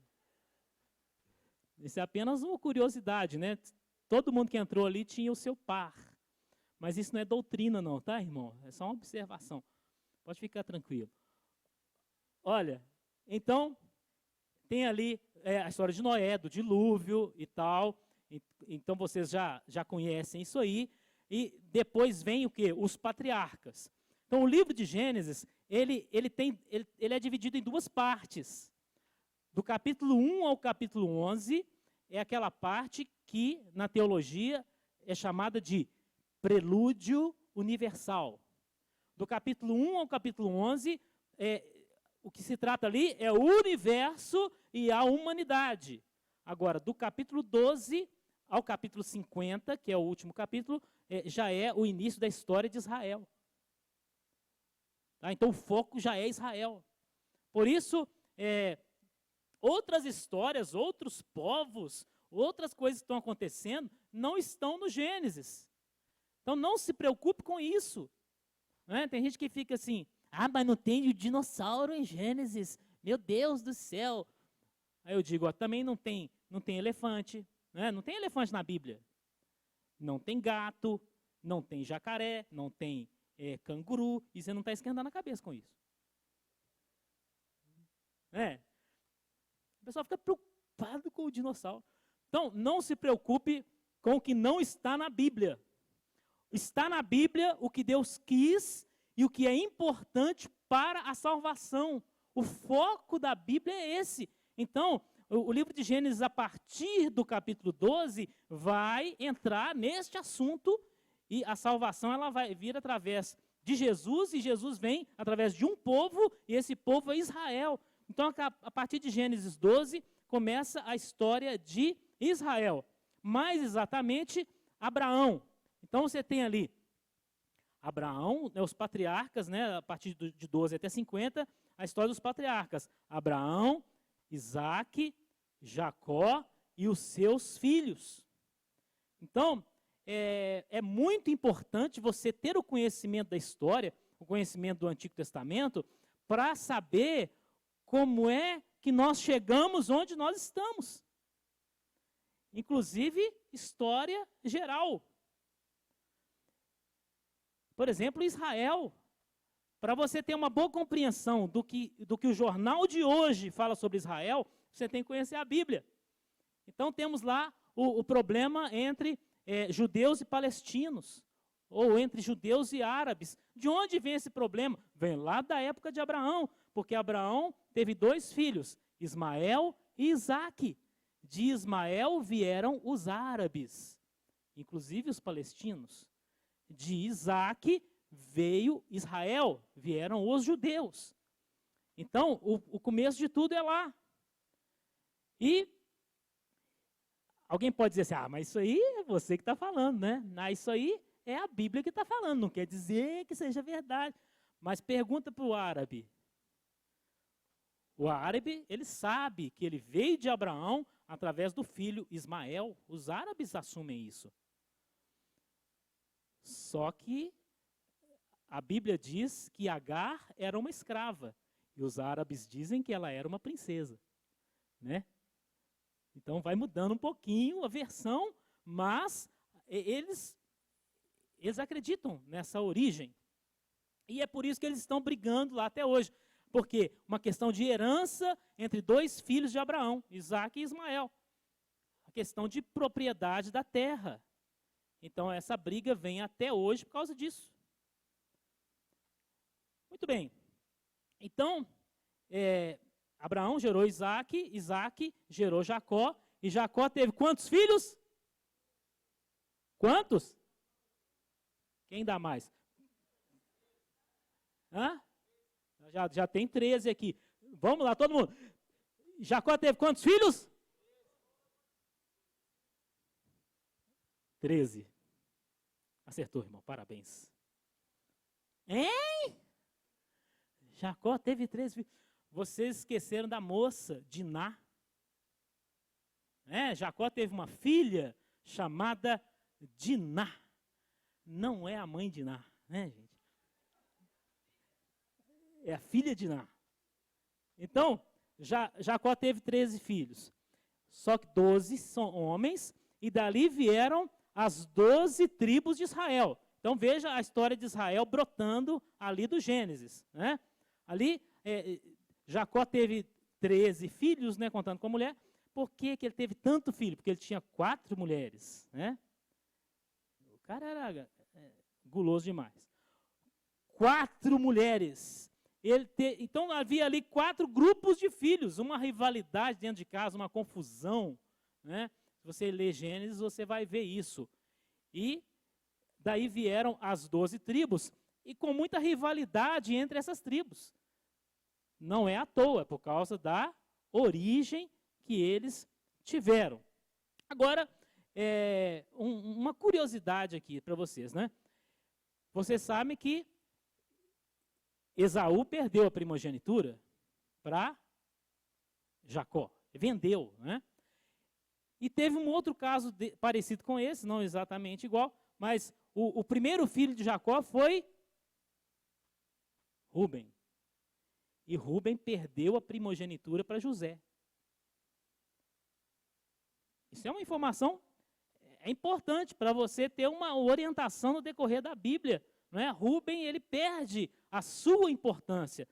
Isso é apenas uma curiosidade, né? Todo mundo que entrou ali tinha o seu par. Mas isso não é doutrina não, tá, irmão? É só uma observação. Pode ficar tranquilo. Olha, então, tem ali a história de Noé, do dilúvio e tal. Então, vocês já conhecem isso aí. E depois vem o quê? Os patriarcas. Então, o livro de Gênesis, ele é dividido em duas partes. Do capítulo 1 ao capítulo 11, é aquela parte que, na teologia, é chamada de prelúdio universal. Do capítulo 1 ao capítulo 11, o que se trata ali é o universo e a humanidade. Agora, do capítulo 12 ao capítulo 50, que é o último capítulo, já é o início da história de Israel. Tá? Então, o foco já é Israel. Por isso, outras histórias, outros povos, outras coisas que estão acontecendo, não estão no Gênesis. Então, não se preocupe com isso. Né? Tem gente que fica assim, mas não tem o dinossauro em Gênesis, meu Deus do céu. Aí eu digo, também não tem elefante, né? Não tem elefante na Bíblia. Não tem gato, não tem jacaré, não tem canguru, e você não está esquentando a cabeça com isso. O pessoal fica preocupado com o dinossauro. Então, não se preocupe com o que não está na Bíblia. Está na Bíblia o que Deus quis e o que é importante para a salvação. O foco da Bíblia é esse. Então, o livro de Gênesis, a partir do capítulo 12, vai entrar neste assunto e a salvação ela vai vir através de Jesus, e Jesus vem através de um povo, e esse povo é Israel. Então, a partir de Gênesis 12, começa a história de Israel. Mais exatamente, Abraão. Então, você tem ali Abraão, os patriarcas, né, a partir de 12 até 50, a história dos patriarcas. Abraão, Isaque, Jacó e os seus filhos. Então, é muito importante você ter o conhecimento da história, o conhecimento do Antigo Testamento, para saber como é que nós chegamos onde nós estamos. Inclusive, história geral. Por exemplo, Israel. Para você ter uma boa compreensão do que o jornal de hoje fala sobre Israel, você tem que conhecer a Bíblia. Então, temos lá o problema entre judeus e palestinos, ou entre judeus e árabes. De onde vem esse problema? Vem lá da época de Abraão, porque Abraão teve 2 filhos, Ismael e Isaque. De Ismael vieram os árabes, inclusive os palestinos. De Isaque veio Israel, vieram os judeus. Então, o começo de tudo é lá. E alguém pode dizer assim, mas isso aí é você que está falando, né? Isso aí é a Bíblia que está falando, não quer dizer que seja verdade. Mas pergunta para o árabe. O árabe, ele sabe que ele veio de Abraão através do filho Ismael. Os árabes assumem isso. Só que a Bíblia diz que Agar era uma escrava. E os árabes dizem que ela era uma princesa. Né? Então vai mudando um pouquinho a versão, mas eles acreditam nessa origem. E é por isso que eles estão brigando lá até hoje. Porque uma questão de herança entre 2 filhos de Abraão, Isaque e Ismael. A questão de propriedade da terra. Então essa briga vem até hoje por causa disso. Muito bem. Então, Abraão gerou Isaac, Isaac gerou Jacó, e Jacó teve quantos filhos? Quantos? Quem dá mais? Hã? Já tem 13 aqui. Vamos lá, todo mundo. Jacó teve quantos filhos? 13. Acertou, irmão, parabéns. Hein? Jacó teve 13 filhos. Vocês esqueceram da moça, Diná. Jacó teve uma filha chamada Diná. Não é a mãe de Diná, né, gente? É a filha de Diná. Então, Jacó teve 13 filhos. Só que 12 são homens, e dali vieram as 12 tribos de Israel. Então, veja a história de Israel brotando ali do Gênesis. Né? Ali, Jacó teve 13 filhos, né, contando com a mulher. Por que ele teve tanto filho? Porque ele tinha 4 mulheres. Né? O cara era guloso demais. 4 mulheres. Então, havia ali 4 grupos de filhos. Uma rivalidade dentro de casa, uma confusão. Né? Se você ler Gênesis, você vai ver isso. E daí vieram as 12 tribos, e com muita rivalidade entre essas tribos. Não é à toa, é por causa da origem que eles tiveram. Agora, uma curiosidade aqui para vocês, né? Vocês sabem que Esaú perdeu a primogenitura para Jacó, vendeu, né? E teve um outro caso parecido com esse, não exatamente igual, mas o primeiro filho de Jacó foi Rúben. E Rúben perdeu a primogenitura para José. Isso é uma informação importante para você ter uma orientação no decorrer da Bíblia. Não é? Rúben, ele perde a sua importância.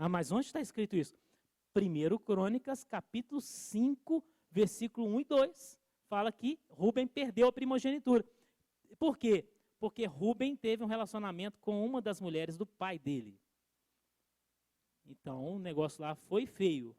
Mas onde está escrito isso? 1 Crônicas, capítulo 5, versículo 1 e 2. Fala que Rúben perdeu a primogenitura. Por quê? Porque Rúben teve um relacionamento com uma das mulheres do pai dele. Então, o negócio lá foi feio.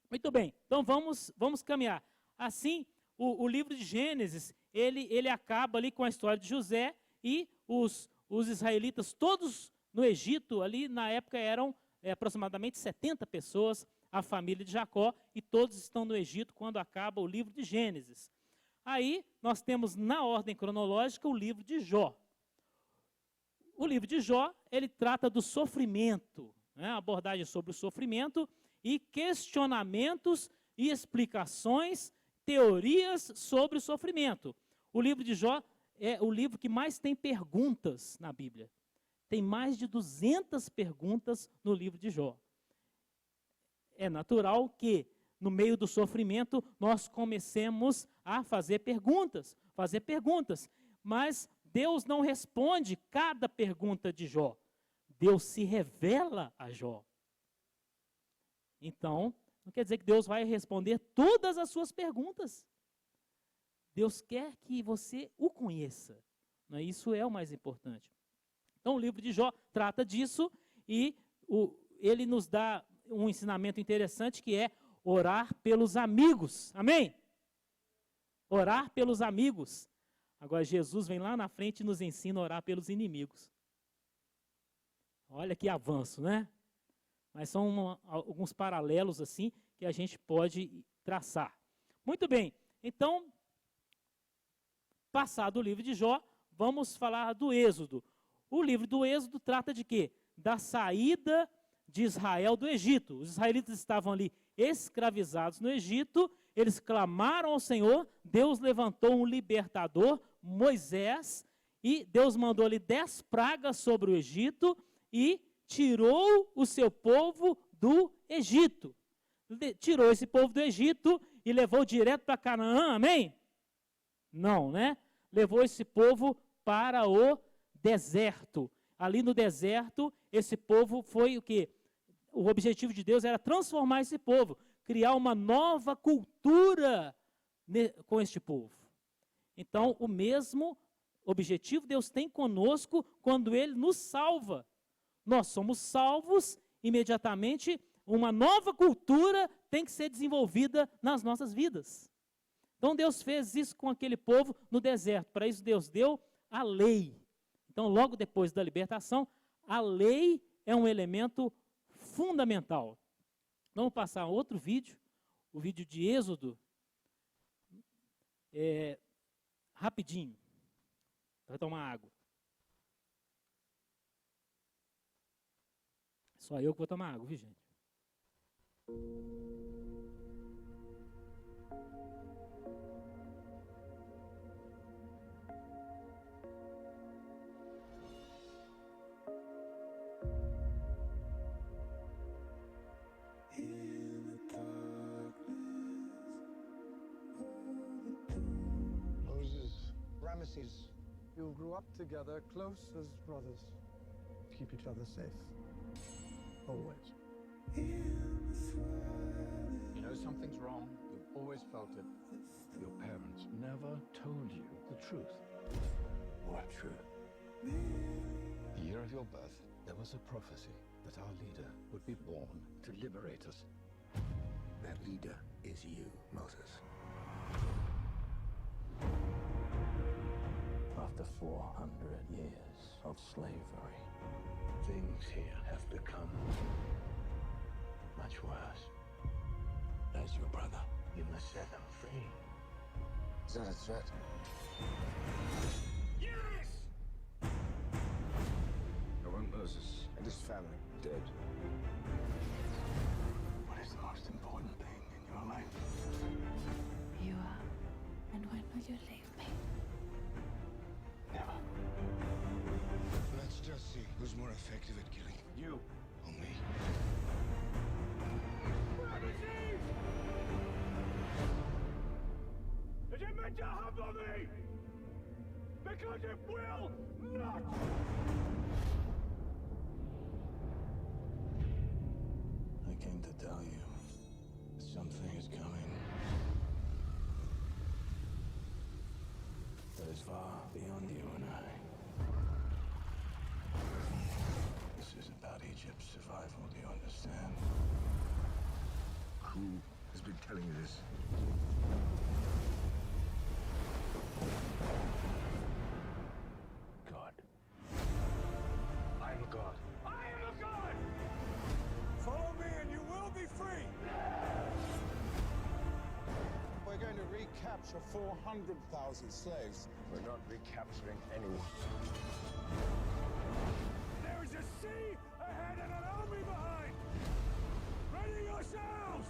Muito bem, então vamos caminhar. Assim, o livro de Gênesis, ele acaba ali com a história de José, e os israelitas todos no Egito, ali na época eram aproximadamente 70 pessoas, a família de Jacó, e todos estão no Egito quando acaba o livro de Gênesis. Aí nós temos na ordem cronológica o livro de Jó. O livro de Jó, ele trata do sofrimento, né, abordagem sobre o sofrimento e questionamentos e explicações, teorias sobre o sofrimento. O livro de Jó é o livro que mais tem perguntas na Bíblia. Tem mais de 200 perguntas no livro de Jó. É natural que, no meio do sofrimento, nós comecemos a fazer perguntas, mas Deus não responde cada pergunta de Jó. Deus se revela a Jó. Então, não quer dizer que Deus vai responder todas as suas perguntas. Deus quer que você o conheça. Né? Isso é o mais importante. Então, o livro de Jó trata disso, e ele nos dá um ensinamento interessante, que é orar pelos amigos. Amém? Orar pelos amigos. Agora, Jesus vem lá na frente e nos ensina a orar pelos inimigos. Olha que avanço, né? Mas são alguns paralelos assim que a gente pode traçar. Muito bem, então, passado o livro de Jó, vamos falar do Êxodo. O livro do Êxodo trata de quê? Da saída de Israel do Egito. Os israelitas estavam ali escravizados no Egito, eles clamaram ao Senhor, Deus levantou um libertador, Moisés, e Deus mandou ali 10 pragas sobre o Egito e tirou o seu povo do Egito. Tirou esse povo do Egito e levou direto para Canaã, amém? Não, né? Levou esse povo para o deserto. Ali no deserto, esse povo foi o quê? O objetivo de Deus era transformar esse povo, criar uma nova cultura com este povo. Então, o mesmo objetivo Deus tem conosco quando Ele nos salva. nós somos salvos, imediatamente uma nova cultura tem que ser desenvolvida nas nossas vidas. Então Deus fez isso com aquele povo no deserto. Para isso Deus deu a lei. Então logo depois da libertação, a lei é um elemento fundamental. Vamos passar outro vídeo, o vídeo de Êxodo, rapidinho. Vai tomar água. Só eu que vou tomar água, viu, gente? Moses, Ramesses, you grew up together, close as brothers. Keep each other safe. Always. You know something's wrong. You've always felt it. Your parents never told you the truth. What truth? The year of your birth, there was a prophecy that our leader would be born to liberate us. That leader is you, Moses. After 400 years of slavery, Things here have become much worse. as your brother, You must set them free. Is that a threat? Yes! I want Moses and his family dead. what is the most important thing in your life? You are. And when will you leave me? Never. Let's just see who's more effective at killing. You. Or me. Is it meant to humble me? Because it will not! I came to tell you, something is coming. That is far beyond you and I. This is about Egypt's survival, do you understand? Who has been telling you this? God. I'm a god. I am a god! Follow me and you will be free! We're going to recapture 400,000 slaves. We're not recapturing anyone. There is a sea ahead and an army behind! Ready yourselves!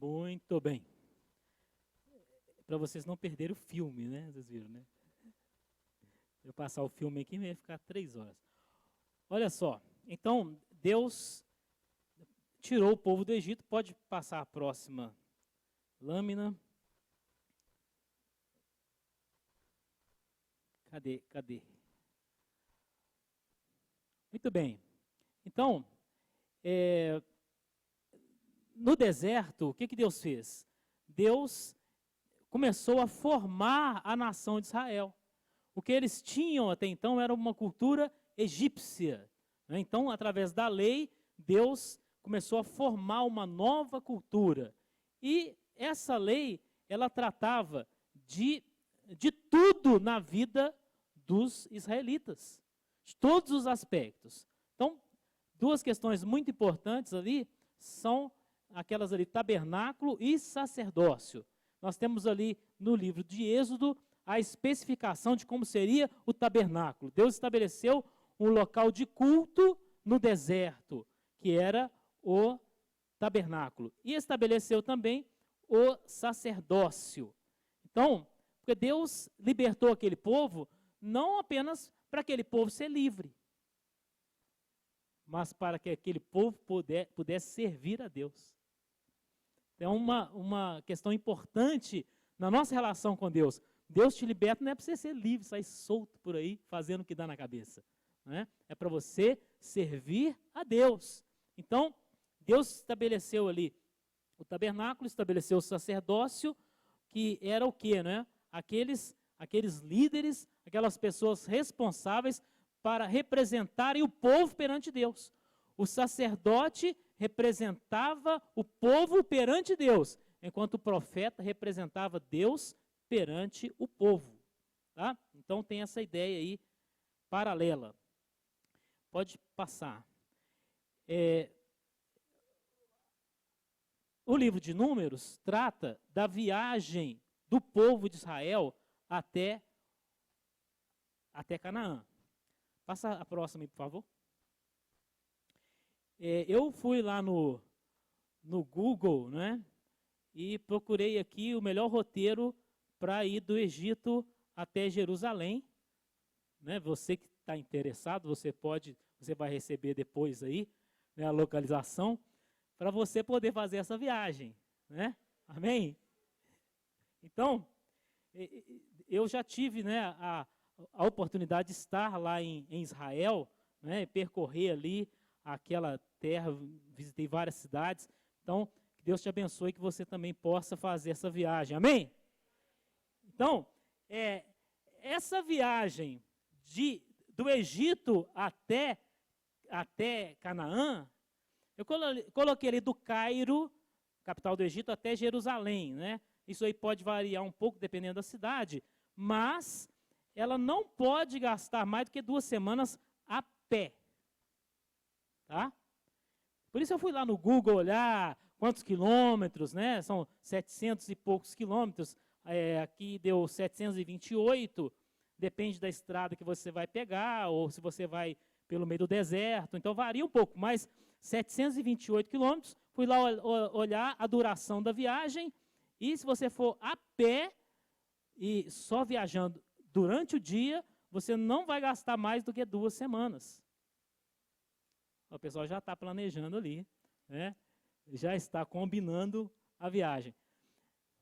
Muito bem. Para vocês não perderem o filme, né? Vocês viram, né? Eu passar o filme aqui, vai ficar 3 horas. Olha só. Então, Deus tirou o povo do Egito. Pode passar a próxima lâmina. Cadê? Muito bem. Então, no deserto, o que Deus fez? Deus começou a formar a nação de Israel. O que eles tinham até então era uma cultura egípcia, né? Então, através da lei, Deus começou a formar uma nova cultura. E essa lei, ela tratava de tudo na vida dos israelitas, de todos os aspectos. Então, 2 questões muito importantes ali são aquelas ali, tabernáculo e sacerdócio. Nós temos ali no livro de Êxodo a especificação de como seria o tabernáculo. Deus estabeleceu um local de culto no deserto, que era o tabernáculo. E estabeleceu também o sacerdócio. Então, porque Deus libertou aquele povo não apenas para aquele povo ser livre, mas para que aquele povo pudesse servir a Deus. É uma questão importante na nossa relação com Deus. Deus te liberta não é para você ser livre, sair solto por aí, fazendo o que dá na cabeça. Né? É para você servir a Deus. Então, Deus estabeleceu ali o tabernáculo, estabeleceu o sacerdócio, que era o quê, né? Aqueles líderes, aquelas pessoas responsáveis para representarem o povo perante Deus. O sacerdote representava o povo perante Deus, enquanto o profeta representava Deus perante o povo. Tá? Então tem essa ideia aí paralela. Pode passar. O livro de Números trata da viagem do povo de Israel até Canaã. Passa a próxima aí, por favor. Eu fui lá no Google, né, e procurei aqui o melhor roteiro para ir do Egito até Jerusalém. Né, você que está interessado, você vai receber depois aí, né, a localização, para você poder fazer essa viagem. Né? Amém? Então, eu já tive, né, a oportunidade de estar lá em Israel, né, percorrer ali aquela terra, visitei várias cidades. Então, que Deus te abençoe, que você também possa fazer essa viagem. Amém? Então, essa viagem do Egito até Canaã, eu coloquei ali do Cairo, capital do Egito, até Jerusalém, né? Isso aí pode variar um pouco dependendo da cidade, mas ela não pode gastar mais do que 2 semanas a pé. Tá? Por isso eu fui lá no Google olhar quantos quilômetros, né? São 700 e poucos quilômetros, aqui deu 728, depende da estrada que você vai pegar, ou se você vai pelo meio do deserto, então varia um pouco, mas 728 quilômetros, fui lá olhar a duração da viagem, e se você for a pé e só viajando durante o dia, você não vai gastar mais do que 2 semanas. O pessoal já está planejando ali, né? Já está combinando a viagem.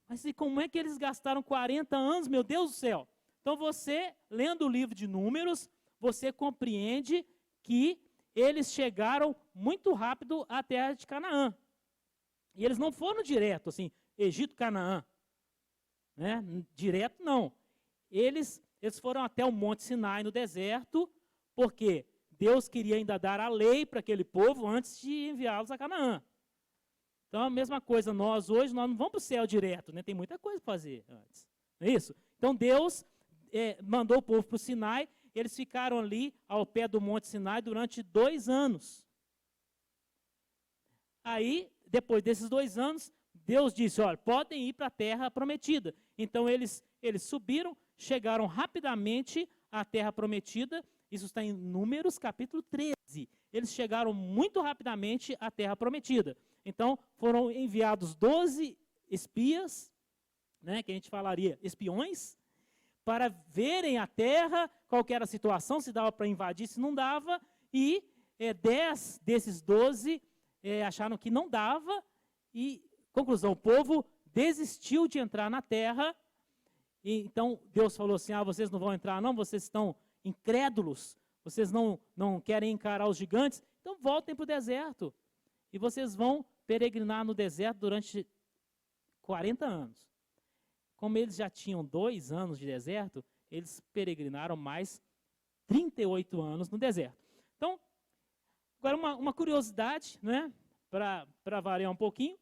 Mas e como é que eles gastaram 40 anos, meu Deus do céu? Então você, lendo o livro de Números, você compreende que eles chegaram muito rápido à terra de Canaã. E eles não foram direto, assim, Egito-Canaã. Né? Direto não. Eles foram até o Monte Sinai, no deserto, porque Deus queria ainda dar a lei para aquele povo antes de enviá-los a Canaã. Então, a mesma coisa, nós hoje, nós não vamos para o céu direto, né? Tem muita coisa para fazer antes. Não é isso? Então, Deus mandou o povo para o Sinai, eles ficaram ali ao pé do Monte Sinai durante 2 anos. Aí, depois desses 2 anos, Deus disse, olha, podem ir para a terra prometida. Então, eles subiram, chegaram rapidamente à terra prometida. Isso está em Números, capítulo 13. Eles chegaram muito rapidamente à terra prometida. Então, foram enviados 12 espias, né, que a gente falaria espiões, para verem a terra, qual que era a situação, se dava para invadir, se não dava, e 10 desses 12 acharam que não dava, e, conclusão, o povo desistiu de entrar na terra, e então Deus falou assim, vocês não vão entrar não, vocês estão incrédulos, vocês não querem encarar os gigantes, então voltem para o deserto, e vocês vão peregrinar no deserto durante 40 anos. Como eles já tinham 2 anos de deserto, eles peregrinaram mais 38 anos no deserto. Então, agora uma curiosidade, né, para variar um pouquinho.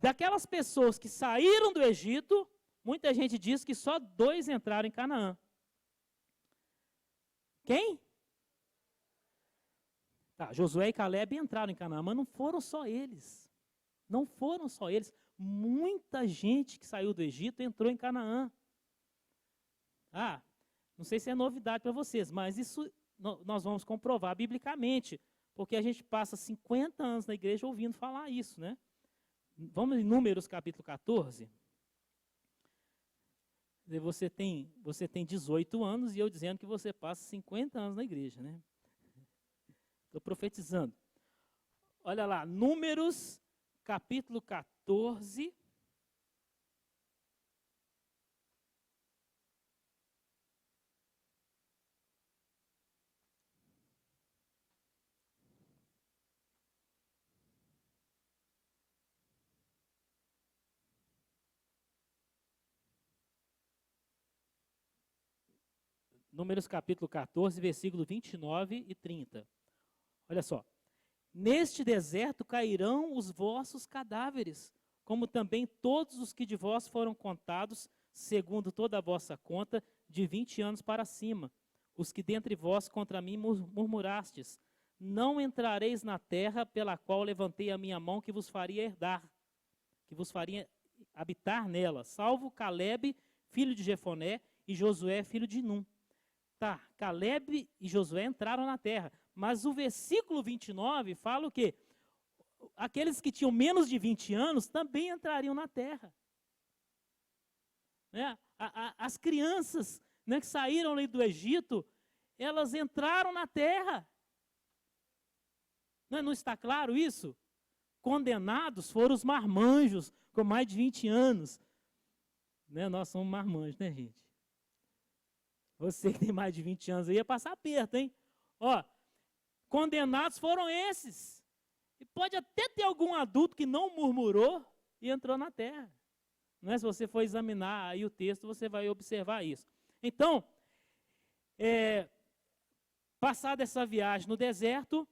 Daquelas pessoas que saíram do Egito, muita gente diz que só 2 entraram em Canaã. Quem? Tá, Josué e Caleb entraram em Canaã, mas não foram só eles. Não foram só eles. Muita gente que saiu do Egito entrou em Canaã. Não sei se é novidade para vocês, mas isso nós vamos comprovar biblicamente, porque a gente passa 50 anos na igreja ouvindo falar isso, né? Vamos em Números capítulo 14. Você tem 18 anos e eu dizendo que você passa 50 anos na igreja, né? Estou profetizando. Olha lá, Números capítulo 14. Números capítulo 14, versículo 29 e 30. Olha só. Neste deserto cairão os vossos cadáveres, como também todos os que de vós foram contados, segundo toda a vossa conta, de 20 anos para cima, os que dentre vós contra mim murmurastes. Não entrareis na terra pela qual levantei a minha mão, que vos faria herdar, que vos faria habitar nela, salvo Caleb, filho de Jefoné, e Josué, filho de Num. Tá, Caleb e Josué entraram na terra, mas o versículo 29 fala o quê? Aqueles que tinham menos de 20 anos também entrariam na terra. Né? As crianças, né, que saíram ali do Egito, elas entraram na terra. Não está claro isso? Condenados foram os marmanjos, com mais de 20 anos. Né? Nós somos marmanjos, né, gente? Você que tem mais de 20 anos aí ia passar aperto, hein? Ó, condenados foram esses. E pode até ter algum adulto que não murmurou e entrou na terra. Não é? Se você for examinar aí o texto, você vai observar isso. Então, passada essa viagem no deserto,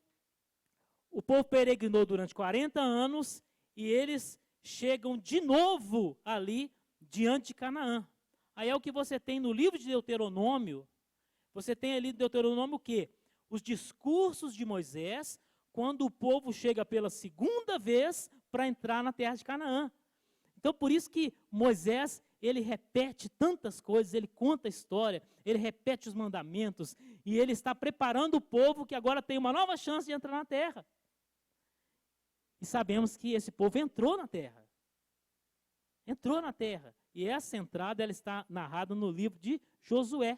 o povo peregrinou durante 40 anos e eles chegam de novo ali diante de Canaã. Aí é o que você tem no livro de Deuteronômio. Você tem ali no Deuteronômio o quê? Os discursos de Moisés, quando o povo chega pela segunda vez para entrar na terra de Canaã. Então, por isso que Moisés, ele repete tantas coisas, ele conta a história, ele repete os mandamentos, e ele está preparando o povo que agora tem uma nova chance de entrar na terra. E sabemos que esse povo entrou na terra. Entrou na terra. E essa entrada ela está narrada no livro de Josué.